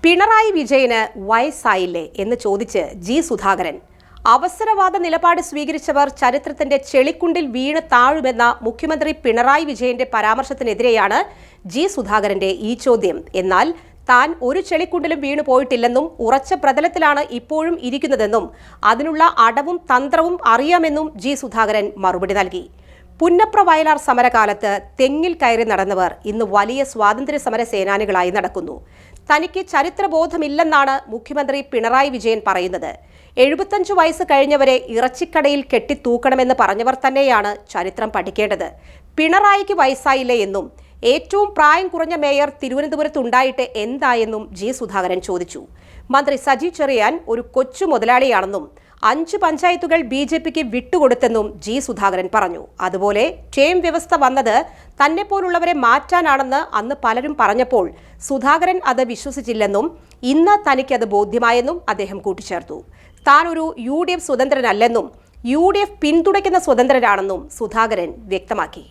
പിണറായി വിജയന് വയസ്സായില്ലേ എന്ന് ചോദിച്ച് ജി സുധാകരൻ. അവസരവാദ നിലപാട് സ്വീകരിച്ചവർ ചരിത്രത്തിന്റെ ചെളിക്കുണ്ടിൽ വീണ് താഴുമെന്ന മുഖ്യമന്ത്രി പിണറായി വിജയന്റെ പരാമർശത്തിനെതിരെയാണ് ജി സുധാകരന്റെ ഈ ചോദ്യം. എന്നാൽ താൻ ഒരു ചെളിക്കുണ്ടിലും വീണു പോയിട്ടില്ലെന്നും ഉറച്ച പ്രതലത്തിലാണ് ഇപ്പോഴും ഇരിക്കുന്നതെന്നും അതിനുള്ള അടവും തന്ത്രവും അറിയാമെന്നും ജി സുധാകരൻ മറുപടി നൽകി. പുന്നപ്ര വയലാർ സമരകാലത്ത് തെങ്ങിൽ കയറി നടന്നവർ ഇന്ന് വലിയ സ്വാതന്ത്ര്യ സമര സേനാനികളായി നടക്കുന്നു. തനിക്ക് ചരിത്രബോധമില്ലെന്നാണ് മുഖ്യമന്ത്രി പിണറായി വിജയൻ പറയുന്നത്. 75 വയസ്സ് കഴിഞ്ഞവരെ ഇറച്ചിക്കടയിൽ കെട്ടിത്തൂക്കണമെന്ന് പറഞ്ഞവർ തന്നെയാണ് ചരിത്രം പഠിക്കേണ്ടത്. പിണറായിക്ക് വയസ്സായില്ലേ എന്നും ഏറ്റവും പ്രായം കുറഞ്ഞ മേയർ തിരുവനന്തപുരത്തുണ്ടായിട്ട് എന്തായെന്നും ജി സുധാകരൻ ചോദിച്ചു. മന്ത്രി സജി ചെറിയാൻ ഒരു കൊച്ചു മുതലാളിയാണെന്നും 5 പഞ്ചായത്തുകൾ BJPക്ക് വിട്ടുകൊടുത്തെന്നും ജി സുധാകരൻ പറഞ്ഞു. അതുപോലെ ടേം വ്യവസ്ഥ വന്നത് തന്നെപ്പോലുള്ളവരെ മാറ്റാനാണെന്ന് അന്ന് പലരും പറഞ്ഞപ്പോൾ സുധാകരൻ അത് വിശ്വസിച്ചില്ലെന്നും ഇന്ന് തനിക്കത് ബോധ്യമായെന്നും അദ്ദേഹം കൂട്ടിച്ചേർത്തു. താൻ ഒരു UDF സ്വതന്ത്രനല്ലെന്നും UDF പിന്തുണയ്ക്കുന്ന സ്വതന്ത്രരാണെന്നും സുധാകരൻ വ്യക്തമാക്കി.